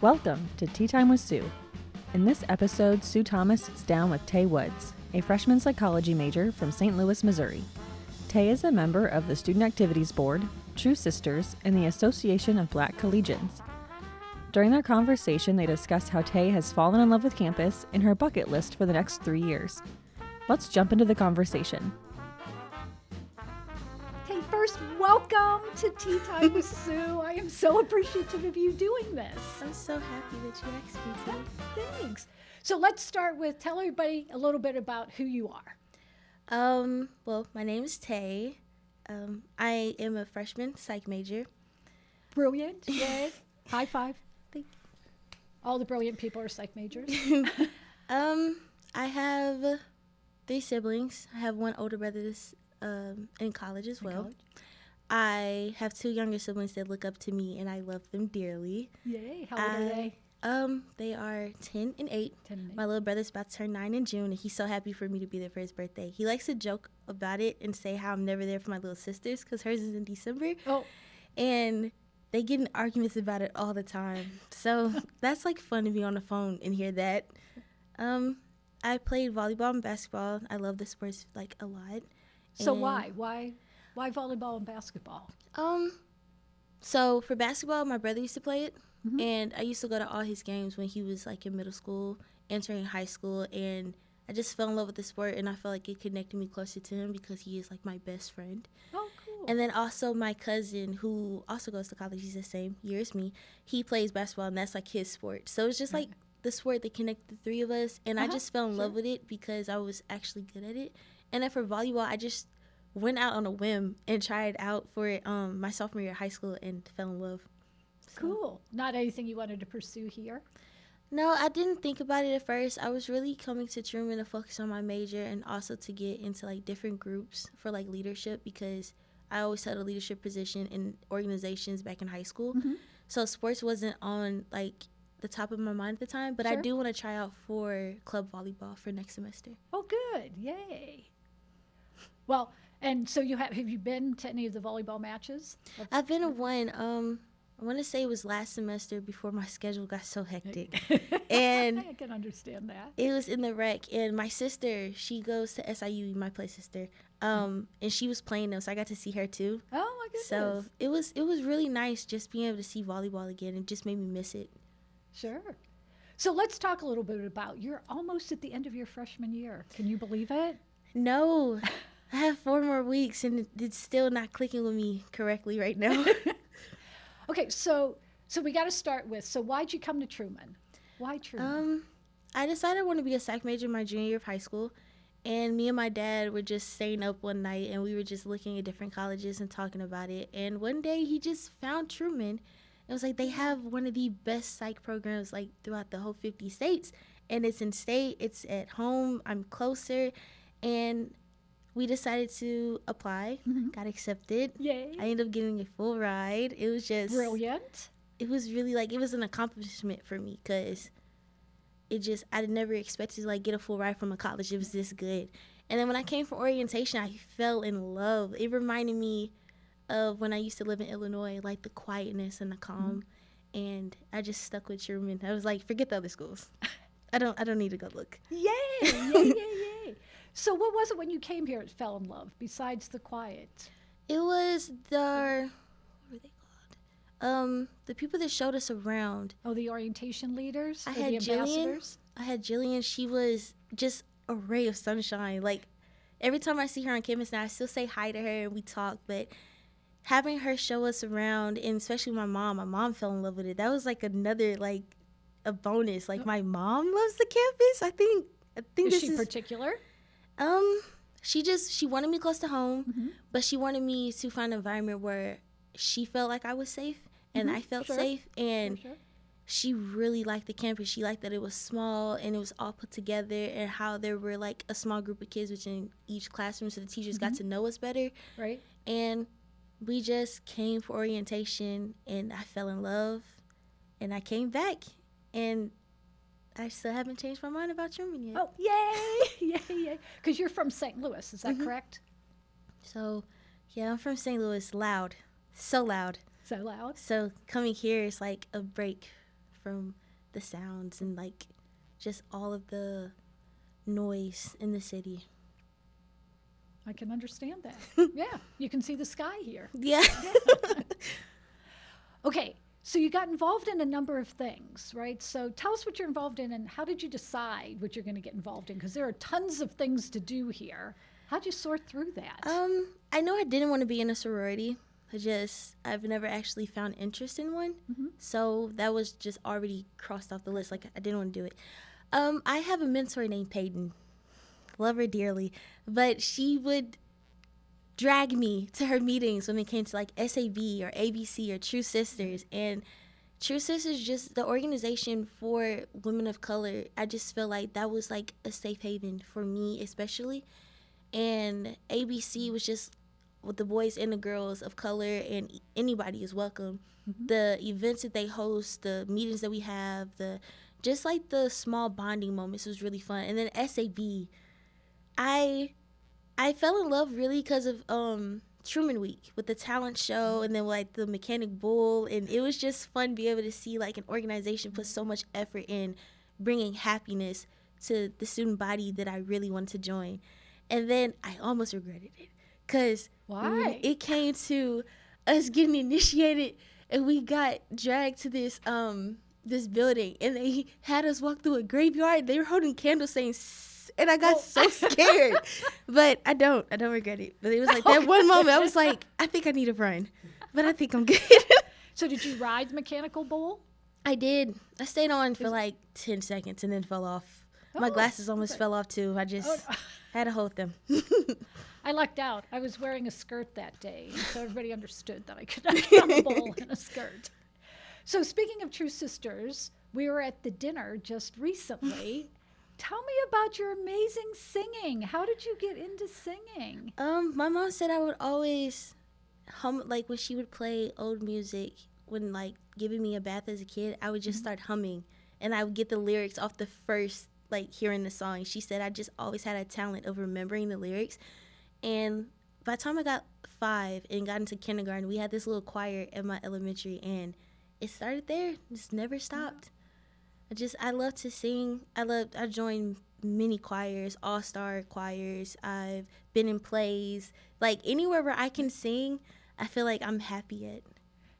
Welcome to Tea Time with Sue. In this episode, Sue Thomas sits down with Tai Woods, a freshman psychology major from St. Louis, Missouri. Tai is a member of the Student Activities Board, TruSisters, and the Association of Black Collegians. During their conversation, they discuss how Tai has fallen in love with campus and her bucket list for the next 3 years. Let's jump into the conversation. Hey, first, welcome to Tea Time with Sue. I am so appreciative of you doing this. I'm so happy that you asked me to. Thanks. So let's start with, tell everybody a little bit about who you are. Well, my name is Tai. I am a freshman psych major. Brilliant. Yay. High five. Thank All the brilliant people are psych majors. I have 3 siblings. I have one older brother that's in college as well. I have 2 younger siblings that look up to me, and I love them dearly. Yay. How old are they? They are 10 and 8. 10 and 8. My little brother's about to turn 9 in June, and he's so happy for me to be there for his birthday. He likes to joke about it and say how I'm never there for my little sisters because hers is in December. Oh. And they get in arguments about it all the time. So that's like fun to be on the phone and hear that. I played volleyball and basketball. I love the sports like a lot. So And, why volleyball and basketball? So for basketball, my brother used to play it. Mhm. And I used to go to all his games when he was like in middle school, entering high school, and I just fell in love with the sport, and I felt like it connected me closer to him because he is like my best friend. Oh, cool. And then also my cousin, who also goes to college, he's the same year as me, he plays basketball, and that's like his sport. So it's just like the sport that connected the 3 of us, and I just fell in love with it because I was actually good at it. And then for volleyball, I just went out on a whim and tried out for it my sophomore year of high school and fell in love. So. Cool. Not anything you wanted to pursue here? No, I didn't think about it at first. I was really coming to Truman to focus on my major and also to get into like different groups for like leadership because I always held a leadership position in organizations back in high school. Mhm. So sports wasn't on like the top of my mind at the time, but I Sure. do want to try out for club volleyball for next semester. Oh, good. Yay. Well, and so have you been to any of the volleyball matches? I've been to one. I want to say it was last semester before my schedule got so hectic. And I can understand that. it was in the rec, and my sister, she goes to SIU, my play sister, and she was playing them, so I got to see her too. Oh my goodness. So it was really nice just being able to see volleyball again. It just made me miss it. Sure. So let's talk a little bit about, you're almost at the end of your freshman year. Can you believe it? No, I have 4 more weeks, and it's still not clicking with me correctly right now. Okay, so we got to start with, so why'd you come to Truman? Why Truman? I decided I want to be a psych major my junior year of high school, and me and my dad were just staying up one night, and we were just looking at different colleges and talking about it. And one day he just found Truman. It was like they have one of the best psych programs like throughout the whole 50 states, and it's in state, it's at home, I'm closer, and we decided to apply, got accepted. Yay. I ended up getting a full ride. It was just Brilliant. It was really like it was an accomplishment for me because I never expected to like get a full ride from a college. It was this good. And then when I came for orientation, I fell in love. It reminded me of when I used to live in Illinois, like the quietness and the calm. And I just stuck with Truman. I was like, forget the other schools. I don't need to go look. Yay, yay, yay. So what was it when you came here that fell in love, besides the quiet? It was what were they called? The people that showed us around. Oh, the orientation leaders? I or had the ambassadors? Jillian. She was just a ray of sunshine. Like every time I see her on campus now, I still say hi to her and we talk. But having her show us around, and especially my mom fell in love with it. That was like another like a bonus. Like my mom loves the campus. I think Is she particular? She wanted me close to home, but she wanted me to find an environment where she felt like I was safe and I felt safe. And she really liked the campus. She liked that it was small and it was all put together, and how there were like a small group of kids within each classroom, so the teachers got to know us better. Right. And we just came for orientation, and I fell in love, and I came back, and I still haven't changed my mind about Truman yet. Oh, yay, yay, yay. Because you're from St. Louis, is that correct? So, yeah, I'm from St. Louis. Loud. So loud. So loud. So coming here is like a break from the sounds and like just all of the noise in the city. I can understand that. Yeah, you can see the sky here. Yeah. Okay, so you got involved in a number of things, right? So tell us what you're involved in and how did you decide what you're going to get involved in? Because there are tons of things to do here. How'd you sort through that? I know I didn't want to be in a sorority. I've never actually found interest in one. Mm-hmm. So that was just already crossed off the list. Like, I didn't want to do it. I have a mentor named Peyton. Love her dearly. But she would drag me to her meetings when it came to like SAB or ABC or TruSisters. And TruSisters, just the organization for women of color, I just feel like that was like a safe haven for me especially. And ABC was just with the boys and the girls of color, and anybody is welcome. Mm-hmm. The events that they host, the meetings that we have, just like the small bonding moments was really fun. And then SAB, I fell in love really because of Truman Week with the talent show, and then like the Mechanic Bull, and it was just fun to be able to see like an organization put so much effort in bringing happiness to the student body that I really wanted to join. And then I almost regretted it because Why? it came to us getting initiated, and we got dragged to this building, and they had us walk through a graveyard. They were holding candles saying "Sss," and I got so scared. But I don't regret it. But it was like that one moment I was like, I think I need a run, but I think I'm good. So did you ride the mechanical bull? I did. I stayed on for like 10 seconds and then fell off. My glasses almost fell off too. I just had to hold them. I lucked out. I was wearing a skirt that day, so everybody understood that I could not run a bull in a skirt. So speaking of TruSisters, we were at the dinner just recently. Tell me about your amazing singing. How did you get into singing? My mom said I would always hum, like when she would play old music, when like giving me a bath as a kid, I would just start humming, and I would get the lyrics off the first like hearing the song. She said I just always had a talent of remembering the lyrics. And by the time I got 5 and got into kindergarten, we had this little choir at my elementary, and it started there. Just never stopped. I love to sing. I joined many choirs, all-star choirs. I've been in plays. Like anywhere where I can sing, I feel like I'm happy at.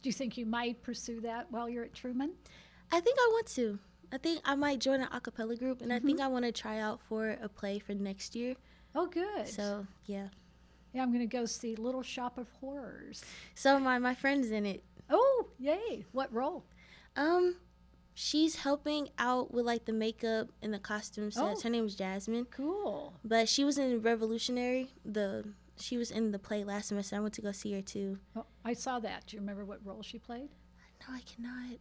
Do you think you might pursue that while you're at Truman? I think I want to. I think I might join an a cappella group, and I think I want to try out for a play for next year. Oh, good. So, yeah. Yeah, I'm going to go see Little Shop of Horrors. So my friend's in it. Oh, yay. What role? She's helping out with like the makeup and the costume sets. Her name is Jasmine. Cool. But she was in Revolutionary. She was in the play last semester. I went to go see her too. Oh, I saw that. Do you remember what role she played? No, I cannot.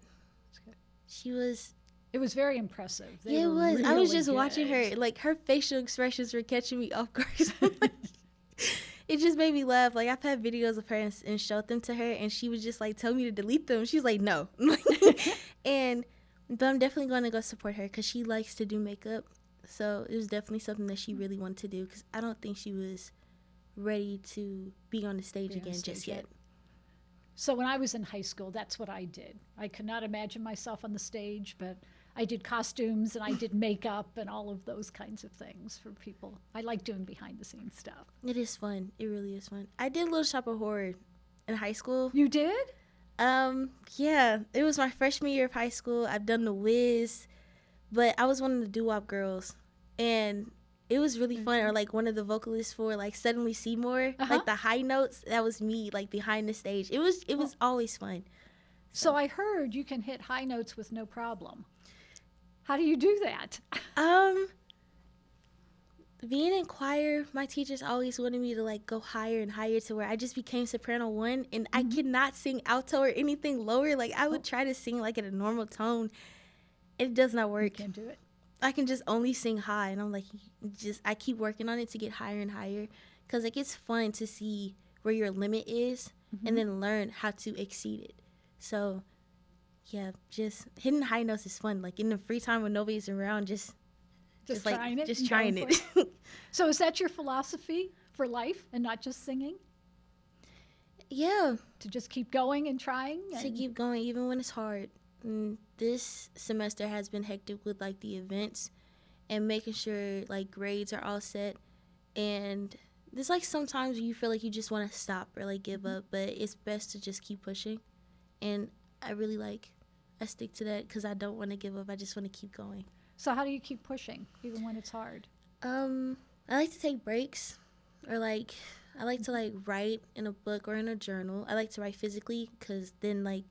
That's good. She was. It was very impressive. Yeah, it was. I was really just good. watching her. Like her facial expressions were catching me off guard. So, like, it just made me laugh. Like I've had videos of her and showed them to her, and she would just like tell me to delete them. She was like, no. But I'm definitely going to go support her because she likes to do makeup. So it was definitely something that she really wanted to do, because I don't think she was ready to be on the stage again just yet. So when I was in high school, that's what I did. I could not imagine myself on the stage, but I did costumes and I did makeup and all of those kinds of things for people. I like doing behind the scenes stuff. It is fun. It really is fun. I did Little Shop of Horror in high school. You did? Yeah, it was my freshman year of high school. I've done The Wiz, but I was one of the doo-wop girls, and it was really fun. Or like one of the vocalists for like Suddenly Seymour, like the high notes. That was me, like behind the stage. It was always fun. So I heard you can hit high notes with no problem. How do you do that? Being in choir, my teachers always wanted me to like go higher and higher, to where I just became soprano 1, and I could not sing alto or anything lower. Like I would try to sing like at a normal tone. It does not work. You can't do it. I can just only sing high, and I'm like, I keep working on it to get higher and higher, because like it's fun to see where your limit is and then learn how to exceed it. So yeah, just hitting high notes is fun. Like in the free time when nobody's around, just trying it. Just trying it. So is that your philosophy for life and not just singing? Yeah. To just keep going and trying? To keep going even when it's hard. This semester has been hectic with like the events and making sure like grades are all set. And there's like sometimes you feel like you just want to stop or like give up, but it's best to just keep pushing. And I really I stick to that because I don't want to give up. I just want to keep going. So how do you keep pushing even when it's hard? I like to take breaks, or like I like to like write in a book or in a journal. I like to write physically because then like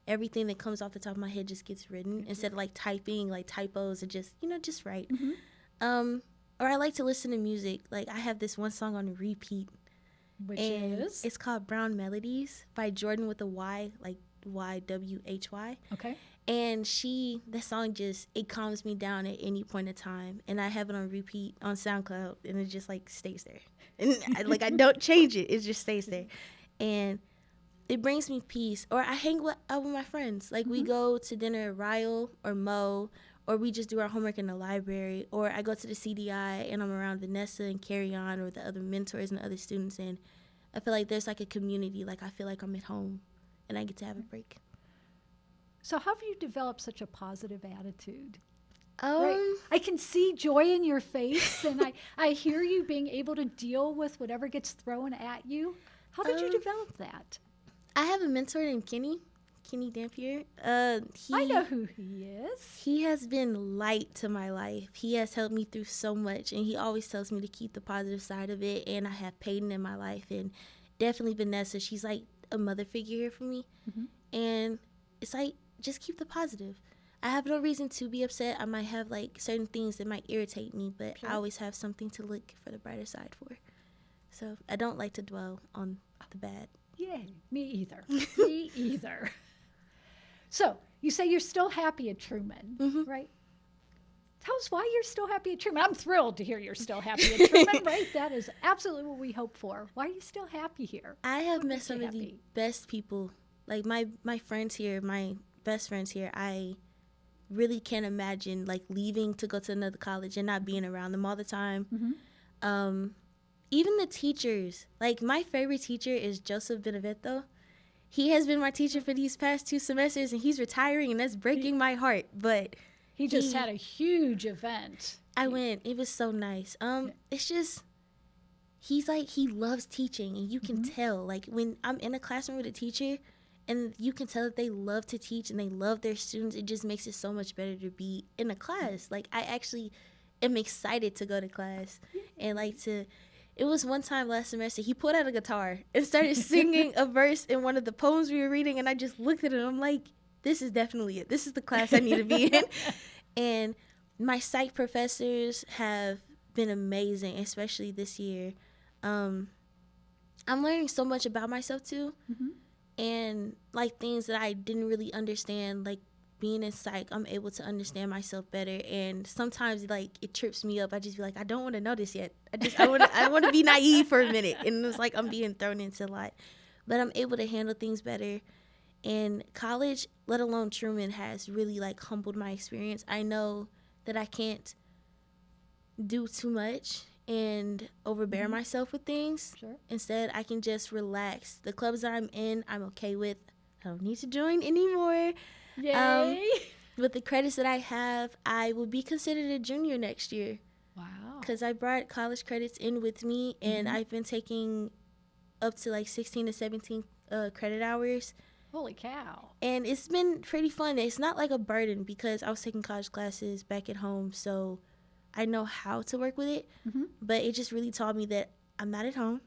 everything that comes off the top of my head just gets written instead of like typing like typos, or just just write. Or I like to listen to music. Like I have this one song on repeat, Which and is? it's called Brown Melodies by Jordan with a Y, like YWHY. Okay. And that song just, it calms me down at any point in time. And I have it on repeat on SoundCloud, and it just like stays there. And I don't change it. It just stays there. And it brings me peace. Or I hang out with my friends. Like we go to dinner at Ryle or Mo, or we just do our homework in the library. Or I go to the CDI and I'm around Vanessa and Carry On, or the other mentors and the other students. And I feel like there's like a community. Like I feel like I'm at home and I get to have a break. So how have you developed such a positive attitude? Right. I can see joy in your face, and I hear you being able to deal with whatever gets thrown at you. How did you develop that? I have a mentor named Kenny Dampier. I know who he is. He has been light to my life. He has helped me through so much, and he always tells me to keep the positive side of it. And I have Peyton in my life, and definitely Vanessa. She's like a mother figure here for me. And it's like, just keep the positive. I have no reason to be upset. I might have like certain things that might irritate me, but I always have something to look for the brighter side for. So I don't like to dwell on the bad. Yay, me either. Me either. So you say you're still happy at Truman, right? Tell us why you're still happy at Truman. I'm thrilled to hear you're still happy at Truman, right? That is absolutely what we hope for. Why are you still happy here? I have met some of the best people. Like my friends here, my best friends here, I really can't imagine like leaving to go to another college and not being around them all the time. Even the teachers, like my favorite teacher is Joseph Benevento. He has been my teacher for these past 2 semesters, and he's retiring, and that's breaking my heart. But he just had a huge event. I went. It was so nice. It's just, he's like, he loves teaching, and you can tell. Like when I'm in a classroom with a teacher, and you can tell that they love to teach and they love their students, it just makes it so much better to be in a class. Like I actually am excited to go to class, and like it was one time last semester, he pulled out a guitar and started singing a verse in one of the poems we were reading, and I just looked at it and I'm like, this is definitely it. This is the class I need to be in. And my psych professors have been amazing, especially this year. I'm learning so much about myself too. And like things that I didn't really understand, like being in psych, I'm able to understand myself better. And sometimes like it trips me up. I just be like, I don't want to know this yet. I want to be naive for a minute. And it's like I'm being thrown into a lot, but I'm able to handle things better. And college, let alone Truman, has really like humbled my experience. I know that I can't do too much and overbear myself with things. Instead, I can just relax. The clubs that I'm in, I'm okay with. I don't need to join anymore. Yay! With the credits that I have, I will be considered a junior next year. Wow. Because I brought college credits in with me, and I've been taking up to like 16 to 17 credit hours. Holy cow. And it's been pretty fun. It's not like a burden because I was taking college classes back at home, so I know how to work with it. But it just really taught me that I'm not at home.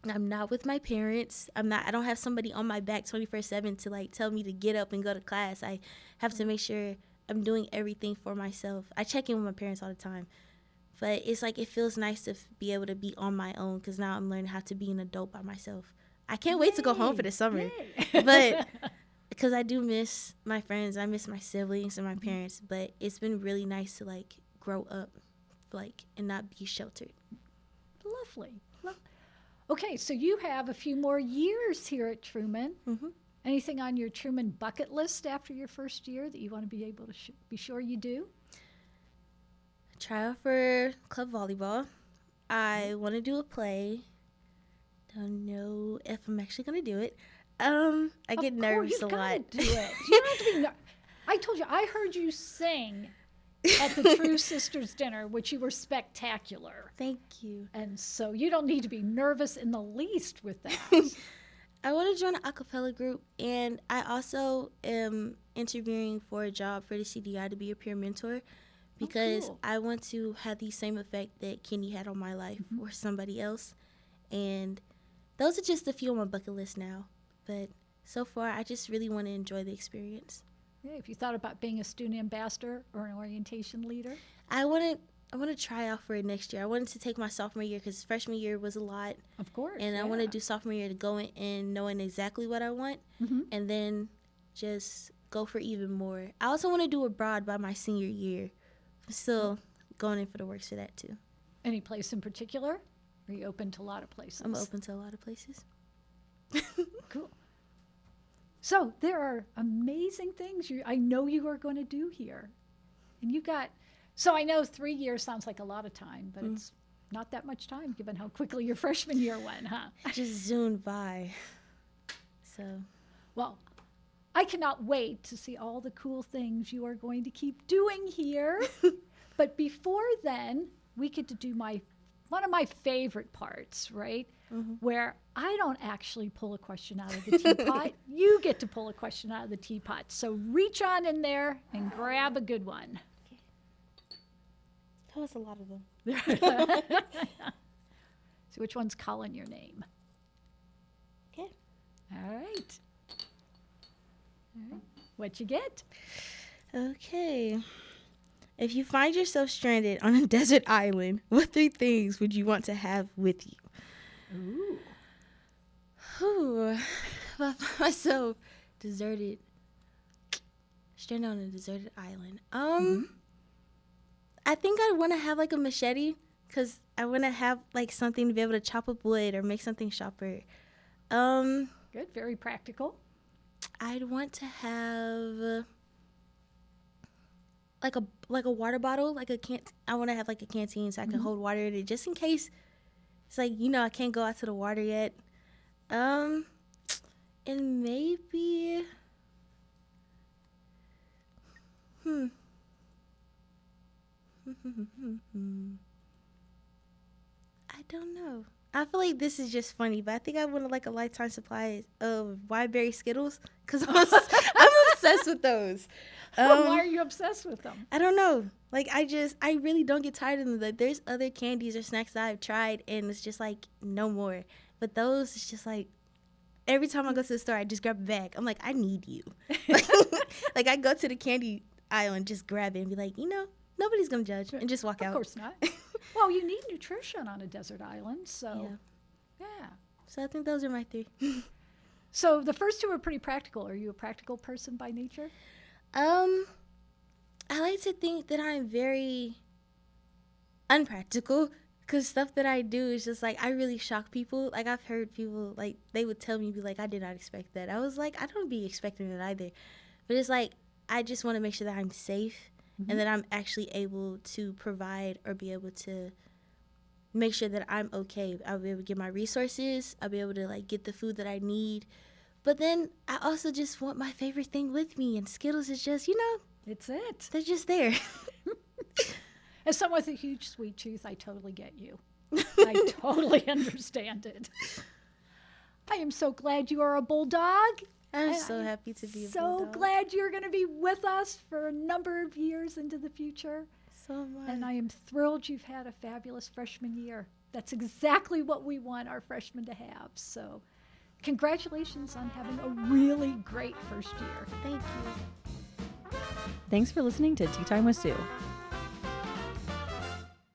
I'm not with my parents. I don't have somebody on my back 24/7 to like tell me to get up and go to class. I have to make sure I'm doing everything for myself. I check in with my parents all the time. But it's like it feels nice to be able to be on my own because now I'm learning how to be an adult by myself. I can't wait to go home for the summer. But because I do miss my friends, I miss my siblings and my parents, but it's been really nice to like grow up like and not be sheltered. Lovely. Okay, so you have a few more years here at Truman. Anything on your Truman bucket list after your first year that you want to be able to be sure you do? Try out for club volleyball. I want to do a play. Don't know if I'm actually going to do it. I get nervous a lot. Do it. You don't have to be. I told you. I heard you sing at the TruSisters dinner, which you were spectacular. Thank you. And so you don't need to be nervous in the least with that. I want to join an a cappella group, and I also am interviewing for a job for the CDI to be a peer mentor because cool. I want to have the same effect that Kenny had on my life or somebody else. And those are just a few on my bucket list now. But so far, I just really want to enjoy the experience. Yeah, if you thought about being a student ambassador or an orientation leader? I want to try out for it next year. I wanted to take my sophomore year because freshman year was a lot. Of course. And I want to do sophomore year to go in and knowing exactly what I want and then just go for even more. I also want to do abroad by my senior year. I'm still going in for the works for that too. Any place in particular? Or are you open to a lot of places? I'm open to a lot of places. Cool. So there are amazing things I know you are going to do here. And you got, so I know 3 years sounds like a lot of time, but it's not that much time given how quickly your freshman year went, huh? Just zoomed by. So. Well, I cannot wait to see all the cool things you are going to keep doing here. But before then, we get to do one of my favorite parts, right? Where I don't actually pull a question out of the teapot. You get to pull a question out of the teapot. So reach on in there and grab a good one. Okay. That was a lot of them. So which one's calling your name? Okay. All right. What you get? Okay. If you find yourself stranded on a desert island, what 3 things would you want to have with you? Ooh. Ooh. If I find myself stranded on a deserted island. I think I'd want to have like a machete because I want to have like something to be able to chop up wood or make something sharper. Good, very practical. I'd want to have like a water bottle, I want to have like a canteen so I can hold water in it just in case. It's like, I can't go out to the water yet. And maybe I don't know. I feel like this is just funny, but I think I wanted like a lifetime supply of Wineberry Skittles because I'm obsessed with those. Why are you obsessed with them? I don't know. Like, I really don't get tired of them. Like, there's other candies or snacks that I've tried, and it's just like, no more. But those, it's just like, every time I go to the store, I just grab a bag. I'm like, I need you. Like, I go to the candy aisle and just grab it and be like, nobody's going to judge, and just walk out. Of course not. Well, you need nutrition on a desert island, so, yeah. So I think those are my 3. So the first 2 are pretty practical. Are you a practical person by nature? I like to think that I'm very unpractical because stuff that I do is just like, I really shock people. Like, I've heard people, like, they would tell me, be like, I did not expect that. I was like, I don't be expecting it either. But it's like, I just want to make sure that I'm safe and that I'm actually able to provide or be able to make sure that I'm okay. I'll be able to get my resources. I'll be able to, like, get the food that I need. But then I also just want my favorite thing with me, and Skittles is just, It's it. they're just there. As someone with a huge sweet tooth, I totally get you. I totally understand it. I am so glad you are a bulldog. I'm so happy to be a bulldog. So glad you're going to be with us for a number of years into the future. So much. And I am thrilled you've had a fabulous freshman year. That's exactly what we want our freshmen to have. So congratulations on having a really great first year. Thank you. Thanks for listening to Tea Time with Sue.